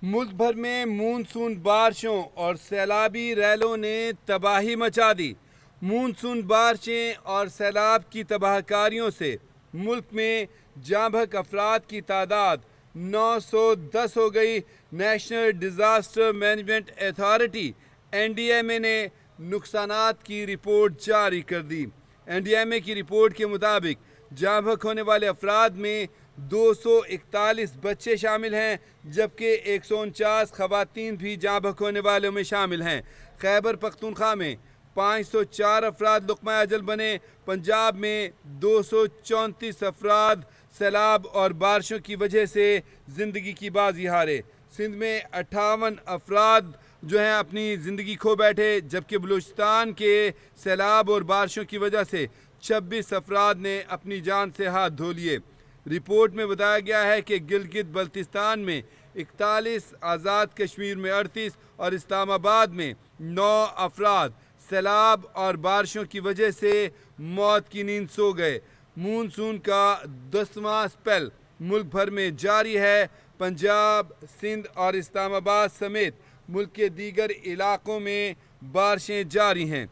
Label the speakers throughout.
Speaker 1: मुल्क भर में मानसून बारिशों और सैलाबी रैलों ने तबाही मचा दी। मानसून बारिशें और सैलाब की तबाहकारियों से मुल्क में जाँ बहक अफराद की तादाद 910 हो गई। National disaster management authority NDMA ने नुकसानात की रिपोर्ट जारी कर दी। NDMA की रिपोर्ट के मुताबिक जाँ बहक होने वाले अफराद में 241 बच्चे शामिल हैं, जबकि 149 खवातीन भी जाँ बहक होने वालों में शामिल हैं। खैबर पख्तूनख्वा में 504 अफराद लुक़मा अजल बने। पंजाब में 234 अफराद सैलाब और बारिशों की वजह से ज़िंदगी की बाजी हारे। सिंध में 58 अफराद जो हैं अपनी ज़िंदगी खो बैठे, जबकि बलूचिस्तान के सैलाब और बारिशों की वजह से 26 अफराद ने अपनी जान से हाथ धो लिए। रिपोर्ट में बताया गया है कि गिलगित बल्तिस्तान में 41, आज़ाद कश्मीर में 38 और इस्लामाबाद में 9 अफराद सैलाब और बारिशों की वजह से मौत की नींद सो गए। मानसून का 10वां स्पेल मुल्क भर में जारी है। पंजाब, सिंध और इस्लामाबाद समेत मुल्क के दीगर इलाकों में बारिशें जारी हैं।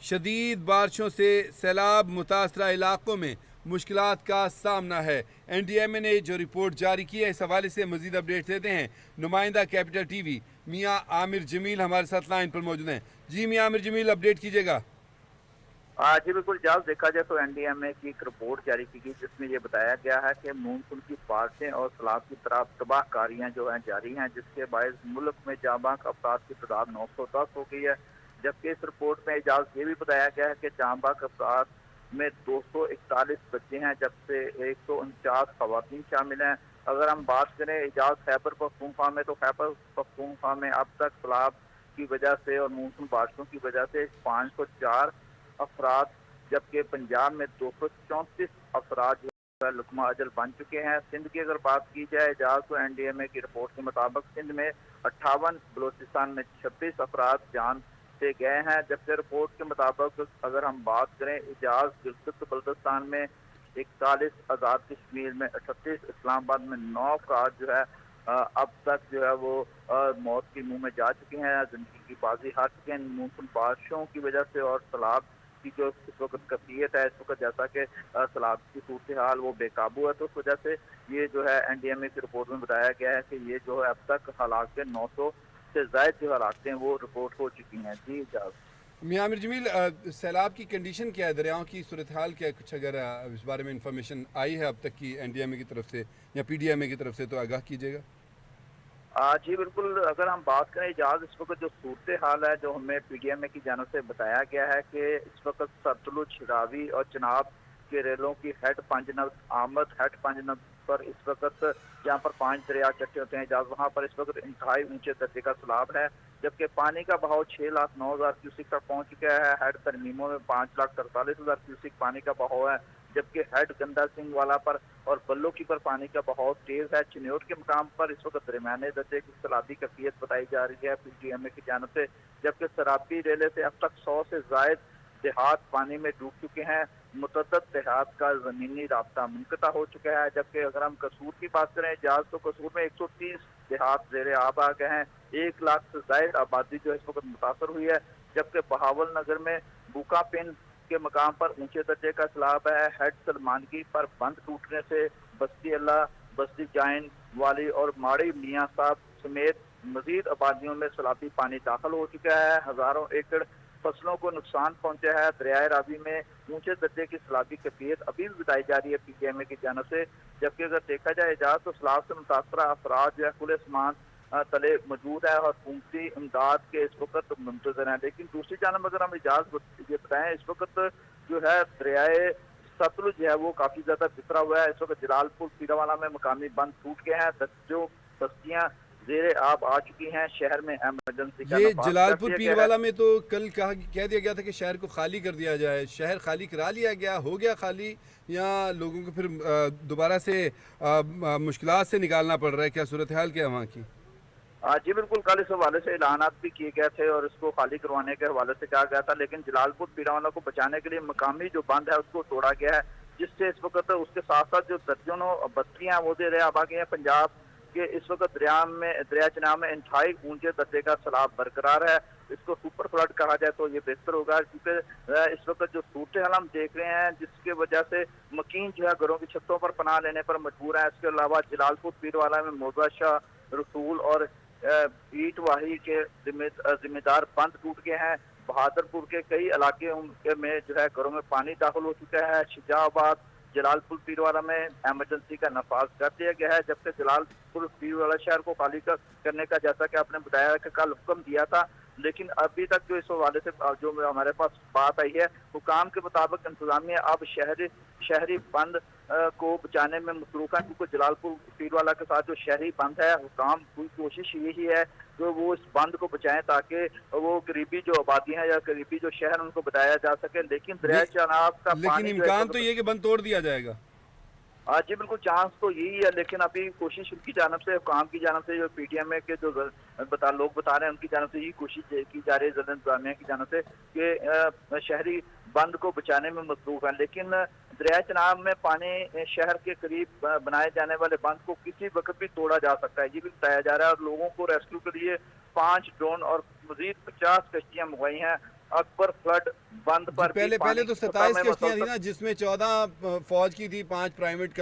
Speaker 1: शदीद बारिशों से सैलाब मुतासरा इलाकों में मुश्किलात का सामना है। NDMA ने जो रिपोर्ट जारी की है, इस हवाले से मज़ीद अपडेट देते हैं नुमाइंदा कैपिटल TV मियाँ आमिर जमील हमारे साथ लाइन पर मौजूद हैं। जी मियाँ आमिर जमील, अपडेट कीजिएगा।
Speaker 2: जी बिल्कुल जाल, देखा जाए तो NDMA की एक रिपोर्ट जारी की गई जिसमें ये बताया गया है कि मानसून की बारिशें और सैलाब की तरफ तबाहकारियां जो हैं जारी हैं, जिसके बायस मुल्क में जाँ बहक अफराद की तादाद 910 हो गई है। जबकि इस रिपोर्ट में इजाज़ ये भी बताया गया है कि जाँ बहक अफराद में 241 बच्चे हैं, जबकि 149 खवातीन शामिल हैं। अगर हम बात करें इजाज़ खैबर पख्तूनख्वा में, तो खैबर पख्तूनख्वा में अब तक सैलाब की वजह से और मानसून बारिशों की वजह से 504 अफराद, जबकि पंजाब में 234 अफराद जो है लुक़मा अजल बन चुके हैं। सिंध की अगर बात की जाए इजाज़, तो NDMA की रिपोर्ट के मुताबिक सिंध में 58, बलूचिस्तान में 26 अफराद जान से गए हैं। जबकि रिपोर्ट के मुताबिक अगर हम बात करें इजाज़, गिलगित बल्तिस्तान में 41, आज़ाद कश्मीर में 38, इस्लामाबाद में 9 अफराद जो है अब तक जो है वो मौत के मुंह में जा चुके हैं, जिंदगी की बाजी हार चुके हैं मानसून बारिशों की वजह से। और सैलाब की जो इस वक्त कैफियत है, इस वक्त जैसा कि सैलाब की सूरत हाल वो बेकाबू है, तो उस वजह से ये जो है NDMA की रिपोर्ट में बताया गया है कि ये जो है अब तक हलाकतें 900 से ज़ायद जो हलाकतें वो रिपोर्ट हो चुकी हैं। जी इजाज़।
Speaker 1: मियाँ आमिर जमील, सैलाब की कंडीशन क्या है, दरियाओं की सूरत हाल क्या है? कुछ अगर इस बारे में इंफॉर्मेशन आई है अब तक की NDMA की तरफ से या PDMA की तरफ से, तो आगाह कीजिएगा।
Speaker 2: जी बिल्कुल, अगर हम बात करें इजाज़, इस वक्त जो सूरत हाल है जो हमें PDMA की जानब से बताया गया है कि इस वक्त सतलुज, रावी और चनाब के रेलों की हेड पंजनब, आमद हेड पंजनब पर इस वक्त जहाँ पर 5 दरिया इकट्ठे होते हैं इजाज़, वहाँ पर इस वक्त इंतहाई ऊंचे दर्जे का सैलाब है। जबकि पानी का बहाव 6,09,000 क्यूसिक तक पहुँच चुका है। हेड तरमीमों में 5,43,000 क्यूसिक पानी का बहाव है। जबकि हेड गंदा सिंह वाला पर और बल्लो की पर पानी का बहाव तेज है। चिन्योट के मकाम पर इस वक्त दरमियाने दर्जे की सैलाबी कैफियत बताई जा रही है PDMA की जानब से। जबकि सराबी रेले से अब तक 100 से जायद देहात पानी में डूब चुके हैं। मुतअद्दिद देहात का जमीनी राब्ता मुनक़ता हो चुका है। जबकि अगर हम कसूर की बात करें इजाज़, तो कसूर में 130 देहात ज़ेरे आब आ गए हैं। 1 लाख से जायद आबादी जो इस वक्त मुतासर हुई है। जबकि बहावल नगर में बुका पिन के मकाम पर ऊंचे दर्जे का सैलाब है। हेड सलमानगी पर बंद टूटने से बस्ती अल्लाह, बस्ती जाइन वाली और माड़ी मियाँ साहब समेत मजीद आबादियों में सैलाबी पानी दाखिल हो चुका है। हजारों एकड़ फसलों को नुकसान पहुंचा है। दरियाए रावी में ऊंचे दर्जे की सैलाबी कैफियत अभी भी बताई जा रही है PDMA की जानब से। जबकि अगर देखा जाए इजाज़, तो सैलाब से मुतासरा अफराद जो है खुले आसमान तले मौजूद है और हुकूमती इमदाद के इस वक्त मुंतजर हैं। लेकिन दूसरी जानब अगर हम इजाज़ ये बताएं, इस वक्त जो है दरियाए सतलुज जो है वो काफ़ी ज़्यादा बिखरा हुआ है। इस वक्त जलालपुर पीरावाला में मकामी बंद टूट गए हैं। जो बस्तियाँ ज़ेरे आब आ चुकी हैं। शहर में एमरजेंसी का
Speaker 1: ये
Speaker 2: नफाज कर
Speaker 1: जलालपुर
Speaker 2: दिया गया है।
Speaker 1: पीरवाला में तो कल कह दिया गया था कि शहर को खाली कर दिया जाए। शहर खाली करा लिया गया, हो गया खाली, या लोगों को फिर दोबारा से मुश्किलात से निकालना पड़ रहा है? क्या सूरत हाल क्या है वहाँ की?
Speaker 2: जी बिल्कुल, कल इस हवाले से ऐलानात भी किए गए थे और इसको खाली करवाने के हवाले से कहा गया था। लेकिन जलालपुर पीरावाला को बचाने के लिए मकामी जो बंद है उसको तोड़ा गया है, जिससे इस वक्त उसके साथ साथ जो दर्जनों बस्तियाँ वो ज़ेरे आब आ गई हैं। पंजाब کہ اس وقت دریا چناب میں انتہائی اونچے درجے کا سیلاب برقرار ہے. اس کو سپر فلڈ کہا جائے تو یہ بہتر ہوگا، کیونکہ اس وقت جو صورتحال ہم دیکھ رہے ہیں جس کی وجہ سے مکین جو ہے گھروں کی چھتوں پر پناہ لینے پر مجبور ہیں. اس کے علاوہ جلال پور پیروالا میں موضوع شاہ رسول اور ایٹ واہی کے ذمہ دار بند ٹوٹ گئے ہیں. بہادر پور کے کئی علاقے میں جو ہے گھروں میں پانی داخل ہو چکا ہے. شجاع آباد جلال پور پیروالا میں ایمرجنسی کا نفاذ کر دیا گیا ہے، جبکہ جلال پور پیروالا شہر کو خالی کرنے کا جیسا کہ آپ نے بتایا کہ کل حکم دیا تھا، لیکن ابھی تک جو اس حوالے سے جو ہمارے پاس بات آئی ہے، حکام کے مطابق انتظامیہ اب شہری بند کو بچانے میں مصروف ہے، کیونکہ جلال پور پیروالا کے ساتھ جو شہری بند ہے، حکام کی کوشش یہی ہے کہ وہ اس بند کو بچائیں تاکہ وہ قریبی جو آبادیاں یا قریبی جو شہر ان کو بتایا جا سکے. لیکن دریا چناب کا
Speaker 1: لیکن
Speaker 2: پانی
Speaker 1: امکان تو یہ کہ بند توڑ دیا جائے گا.
Speaker 2: جی بالکل، چانس تو یہی ہے، لیکن ابھی کوشش ان کی جانب سے، حکام کی جانب سے، جو پی ٹی ایم اے کے جو لوگ بتا رہے ہیں ان کی جانب سے یہی کوشش کی جا رہی ہے ضلع انتظامیہ کی جانب سے کہ شہری بند کو بچانے میں مصروف ہیں. لیکن دریا چناب میں پانی شہر کے قریب بنائے جانے والے بند کو کسی وقت بھی توڑا جا سکتا ہے، یہ بھی بتایا جا رہا ہے. اور لوگوں کو ریسکیو کے لیے 5 ڈرون اور مزید 50 کشتیاں منگوائی ہیں. اکبر فلڈ بند پر
Speaker 1: پہلے تو 27 کشتیاں تھیں نا، جس میں 14 فوج کی تھی، 5 پرائیویٹ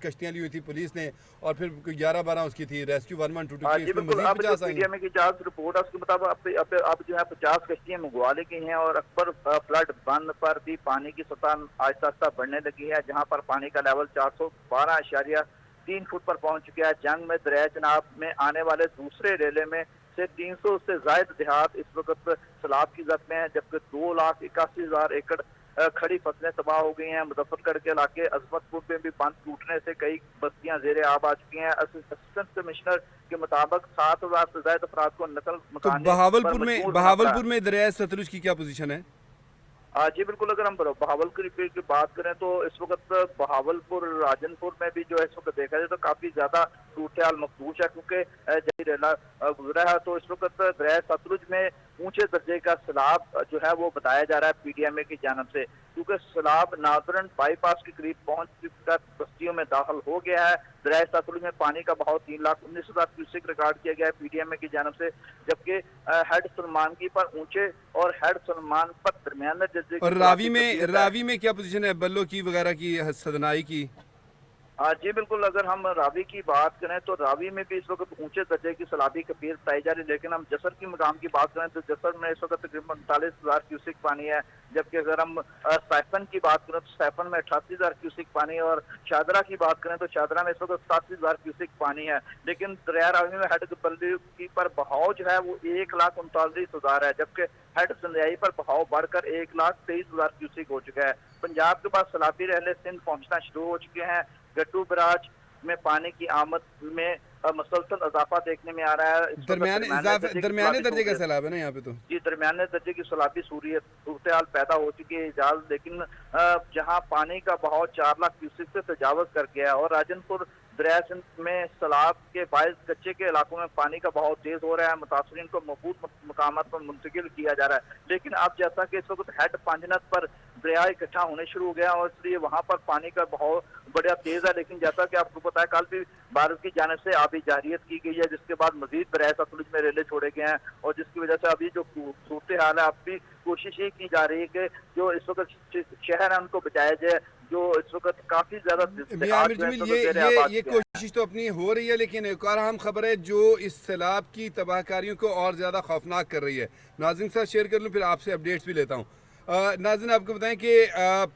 Speaker 1: کشتیاں لی ہوئی تھی پولیس نے، اور پھر 11-12 اس کی تھی ریسکیو 1-1-2-3.
Speaker 2: جی بالکل. اب جو پی ڈی ایم اے کی جانب رپورٹ ہے اس کے مطابق اب جو ہے 50 کشتیاں منگوا لی گئی ہیں، اور اکبر فلڈ بند پر بھی پانی کی سطح آہستہ آہستہ بڑھنے لگی ہے، جہاں پر پانی کا لیول 412.3 فٹ پر پہنچ چکا ہے. جنگ میں دریا چناب میں آنے والے دوسرے ریلے میں سے 300 سے زائد دیہات اس وقت سیلاب کی زد میں ہیں، جبکہ 2,81,000 ایکڑ کھڑی فصلیں تباہ ہو گئی ہیں. مظفر گڑھ کے علاقے عظمت پور میں بھی بند ٹوٹنے سے کئی بستیاں زیر آب آ چکی ہیں. اسسٹنٹ کمشنر کے مطابق 7,000 سے زائد افراد کو نقل مکانی
Speaker 1: بہاولپور میں دریائے ستلج کی کیا پوزیشن ہے؟
Speaker 2: جی بالکل. اگر ہم بہاولپور کی بات کریں تو اس وقت بہاولپور راجن پور میں بھی جو ہے اس وقت دیکھا جائے تو کافی زیادہ صورتحال مخدوش ہے، کیونکہ جب ریلا گزرا ہے تو اس وقت دریائے ستلج میں اونچے درجے کا سیلاب جو ہے وہ بتایا جا رہا ہے پی ڈی ایم اے کی جانب سے، کیونکہ سیلاب ناظرن بائی پاس کے قریب پہنچ کر بستیوں میں داخل ہو گیا ہے. دریائے ستلج میں پانی کا بہاؤ 3,19,000 کیوسک ریکارڈ کیا گیا ہے پی ڈی ایم اے کی جانب سے، جبکہ ہیڈ سلمانگی پر اونچے اور ہیڈ سلمان پر درمیانے درجے.
Speaker 1: اور راوی میں کیا پوزیشن ہے بلو کی وغیرہ کی، سدنائی کی؟
Speaker 2: جی بالکل. اگر ہم راوی کی بات کریں تو راوی میں بھی اس وقت اونچے درجے کی سیلابی کثیر بتائی جا رہی ہے، لیکن ہم جسر کی مقام کی بات کریں تو جسر میں اس وقت تقریباً 39,000 کیوسک پانی ہے، جبکہ اگر ہم سیفن کی بات کریں تو سیفن میں 88,000 کیوسک پانی، اور شادرہ کی بات کریں تو شادرہ میں اس وقت 87,000 کیوسک پانی ہے. لیکن دریا راوی میں ہیڈ بلو کی پر بہاؤ جو ہے وہ 1,39,000 ہے، جبکہ ہیڈ سندیائی پر بہاؤ بڑھ کر 1,23,000 کیوسک ہو چکا ہے. پنجاب کے پاس سیلابی رحلے سندھ پہنچنا شروع ہو چکے ہیں. گڈو براج میں پانی کی آمد میں مسلسل اضافہ دیکھنے میں آ رہا ہے.
Speaker 1: درمیانے درجے کا سیلاب ہے نا یہاں پہ تو؟
Speaker 2: جی درمیانے درجے کی سیلابی صورتحال پیدا ہو چکی ہے اجاز، لیکن جہاں پانی کا بہاؤ 4 لاکھ کیوسک سے تجاوز کر گیا ہے، اور راجن پور دریا سندھ میں سیلاب کے باعث کچے کے علاقوں میں پانی کا بہاؤ تیز ہو رہا ہے. متاثرین کو محفوظ مقامات پر منتقل کیا جا رہا ہے، لیکن اب جیسا کہ اس وقت ہیڈ پانجنت پر دریا اکٹھا ہونے شروع ہو گیا اور اس لیے وہاں پر پانی کا بہاؤ بڑا تیز ہے. لیکن جیسا کہ آپ کو پتا ہے کل بھی بھارت کی جانب سے آبی جارحیت کی گئی ہے، جس کے بعد مزید دریائے ستلج میں ریلے چھوڑے گئے ہیں، اور جس کی وجہ سے ابھی جو صورتحال ہے اب بھی کوشش یہ کی جا رہی ہے کہ جو اس وقت شہر ہیں ان کو بچایا جائے، جو اس وقت کافی زیادہ
Speaker 1: یہ کوشش تو اپنی ہو رہی ہے، لیکن ایک اور اہم خبر ہے جو اس سیلاب کی تباہ کاریوں کو اور زیادہ خوفناک کر رہی ہے. ناظرین کے ساتھ شیئر کر لوں، پھر آپ سے اپڈیٹس بھی لیتا ہوں. ناظرین آپ کو بتائیں کہ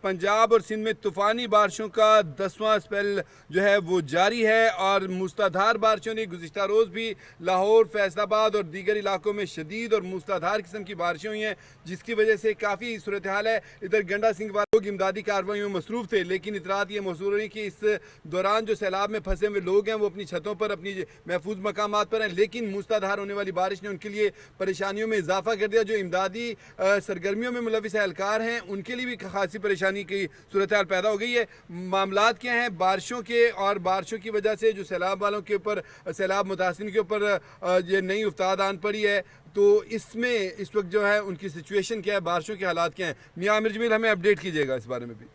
Speaker 1: پنجاب اور سندھ میں طوفانی بارشوں کا 10واں اسپیل جو ہے وہ جاری ہے، اور موسلادھار بارشوں نے گزشتہ روز بھی لاہور، فیصل آباد اور دیگر علاقوں میں شدید اور موسلادھار قسم کی بارشیں ہوئی ہیں، جس کی وجہ سے کافی صورتحال ہے. ادھر گنڈا سنگھ والے لوگ امدادی کارروائیوں میں مصروف تھے، لیکن اطلاعات یہ موصول ہوئی کہ اس دوران جو سیلاب میں پھنسے ہوئے لوگ ہیں وہ اپنی چھتوں پر اپنی محفوظ مقامات پر ہیں، لیکن موسلادھار ہونے والی بارش نے ان کے لیے پریشانیوں میں اضافہ کر دیا. جو امدادی سرگرمیوں میں ملوث اہلکار ہیں ان کے لیے بھی خاصی پریشانی کی صورتحال پیدا ہو گئی ہے. معاملات کیا ہیں بارشوں کے، اور بارشوں کی وجہ سے جو سیلاب والوں کے اوپر، سیلاب متاثرین کے اوپر یہ نئی افتاد آن پڑی ہے، تو اس میں اس وقت جو ہے ان کی سچویشن کیا ہے، بارشوں کے حالات کیا ہیں؟ میاں عامر جمیل ہمیں اپڈیٹ کیجیے گا اس بارے میں بھی.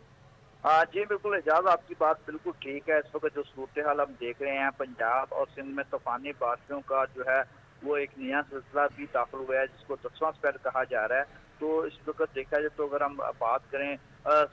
Speaker 2: जी बिल्कुल एजाज, आपकी बात बिल्कुल ठीक है। इस वक्त जो सूरत हाल हम देख रहे हैं पंजाब और सिंध में तूफानी बारिशों का जो है वो एक नया सिलसिला भी दाखिल हुआ है, जिसको 10वां स्पेल कहा जा रहा है। तो इस वक्त देखा जाए तो अगर हम बात करें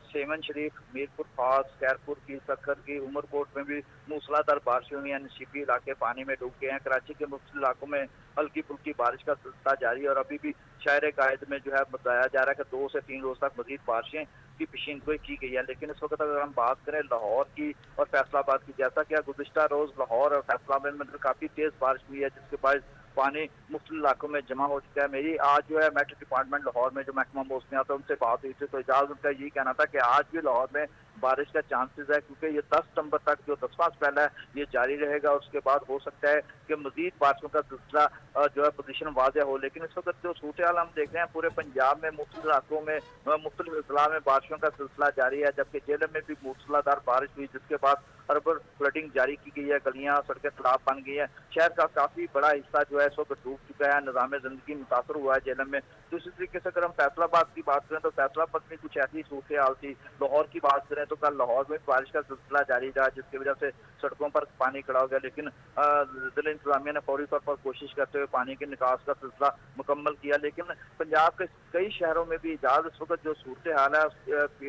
Speaker 2: सेवन शरीफ, मीरपुर खास, खैरपुर की, सखर की, उमरकोट में भी मूसलाधार बारिशें हुई हैं। नशीबी इलाके पानी में डूब गए हैं। कराची के मुख्तलिफ इलाकों में हल्की फुल्की बारिश का सिलसिला जारी है और अभी भी शहर कायद में जो है बताया जा रहा है कि 2 से 3 रोज तक मजीद बारिशें की पेशीनगोई की गई है। लेकिन इस वक्त अगर हम बात करें लाहौर की और फैसलाबाद की, जैसा कि गुज़िश्ता रोज लाहौर और फैसलाबाद में काफ़ी तेज़ बारिश हुई है, जिसके बाद पानी मुख्तलिफ इलाकों में जमा हो चुका है। मेरी आज जो है मेट्रो डिपार्टमेंट लाहौर में जो महकमा मौसमियात है उनसे बात हुई थी, तो एजाज उनका यही कहना था कि आज भी लाहौर में बारिश का चांसेस है, क्योंकि ये 10 सितंबर तक जो 10वां स्पेल है ये जारी रहेगा। उसके बाद हो सकता है कि मजीद बारिशों का सिलसिला जो है पोजीशन वाज़ेह हो। लेकिन इस वक्त जो सूरत हाल हम देख रहे हैं पूरे पंजाब में मुख्तलिफ इलाकों में मुख्तलिफ अजला में बारिशों का सिलसिला जारी है, जबकि जेलम में भी मूसलाधार बारिश हुई, जिसके बाद अर्बन फ्लडिंग जारी की गई है। गलियां सड़कें तालाब बन गई हैं। शहर का काफ़ी बड़ा हिस्सा जो है इस वक्त डूब चुका है। निज़ाम ज़िंदगी मुतासर हुआ है जेलम में। दूसरी तरीके से अगर हम फैसलाबाद की बात करें तो फैसलाबाद में कुछ ऐसी सूरत हाल थी। लाहौर की बात करें तो कल लाहौर में बारिश का सिलसिला जारी रहा, जिसकी वजह से सड़कों पर पानी खड़ा हो गया। लेकिन जिला इंतजामिया ने फौरी तौर पर कोशिश करते हुए पानी के निकास का सिलसिला मुकम्मल किया। लेकिन पंजाब के कई शहरों में भी इजाज इस वक्त जो सूरत हाल है,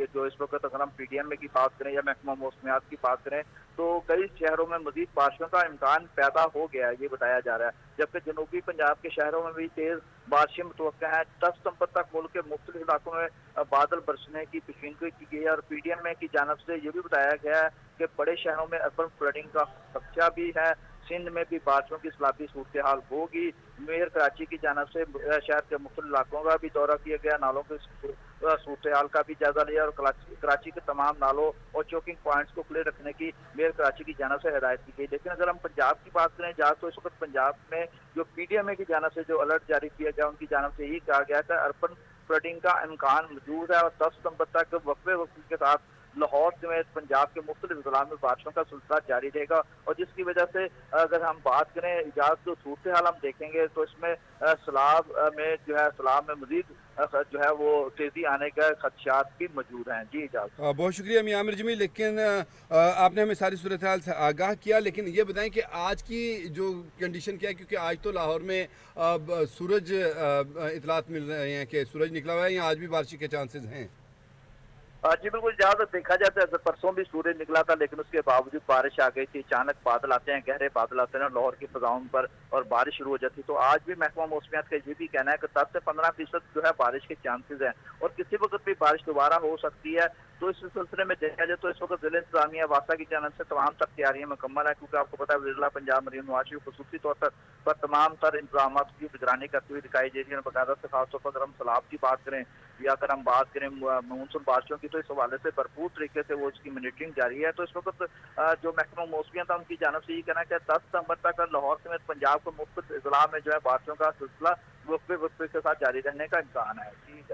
Speaker 2: जो इस वक्त अगर हम PDM में की बात करें या महकमा मौसमियात की बात करें, तो कई शहरों में मजीद बारिशों का इम्कान पैदा हो गया है, ये बताया जा रहा है। जबकि जनूबी पंजाब के शहरों में भी तेज बारिशें मुतवक्का हैं। 10 सितंबर तक मुल्क के मुख्तलिफ इलाकों में बादल बरसने की पेशीनगोई की गई है और PDM में की जानब से ये भी बताया गया है कि बड़े शहरों में अर्बन फ्लडिंग का खदशा भी है। सिंध में भी बारिशों की सलाबी सूरत हाल होगी। मेयर कराची की जानब से शहर के मुख्तलिफ इलाकों का भी दौरा किया गया, नालों के सूरत हाल का भी जायजा लिया और कराची के तमाम नालों और चोकिंग पॉइंट्स को खुले रखने की मेयर कराची की जानब से हिदायत की गई। लेकिन अगर हम पंजाब की बात करें जहाँ, तो इस वक्त पंजाब में जो PDM की जानब से जो अलर्ट जारी किया गया, उनकी जानब से यही कहा गया कि अर्बन फ्लडिंग का इम्कान मौजूद है और 10 सितंबर तक वक्फे के साथ लाहौर समेत पंजाब के मुख्तलिफ जिला में बारिशों का सिलसिला जारी रहेगा। और जिसकी वजह से अगर हम बात करें इजाज जो सूरत हाल हम देखेंगे तो इसमें सैलाब में जो है सैलाब में मजीद जो है वो तेजी आने का खदशात भी मौजूद हैं। जी इजाज।
Speaker 1: बहुत शुक्रिया मियां आमिर जमील, लेकिन आपने हमें सारी सूरत हाल से आगाह किया। लेकिन ये बताएं कि आज की जो कंडीशन क्या है, क्योंकि आज तो लाहौर में सूरज इतलात मिल रहे हैं कि सूरज निकला हुआ है, या आज भी बारिश के चांसेस हैं?
Speaker 2: जी बिल्कुल, ज़्यादा देखा जाता है परसों भी सूरज निकला था, लेकिन उसके बावजूद बारिश आ गई थी। अचानक बादल आते हैं, गहरे बादल आते हैं लाहौर की फजाओं पर और बारिश शुरू हो जाती। तो आज भी महकमा मौसमियात का ये भी कहना है कि 10 से 15% जो है बारिश के चांसेस हैं और किसी वक्त भी बारिश दोबारा हो सकती है। तो इस सिलसिले में देखा जाए तो इस वक्त जिला इंतजामिया वासा की जानब से तमाम तक तैयारियां मुकम्मल है, क्योंकि आपको पता है वज़ीर पंजाब मरीम नवाज शरीफ खसूसी तौर पर तमाम तर इंतजाम की निगरानी करती हुई दिखाई दे रही है। बाकायदा से खासतौर पर अगर हम सैलाब की बात करें या अगर हम बात करें मानसून बारिशों की, तो इस हवाले से भरपूर तरीके से वो इसकी मॉनिटरिंग जारी है। तो इस वक्त जो महकमा मौसमियात था उनकी जानब से ये कहना है कि 10 सितंबर तक लाहौर समेत पंजाब को मुख्तलिफ अजला में जो है बारिशों का सिलसिला वक्फे के साथ जारी रहने का इम्कान है। जी।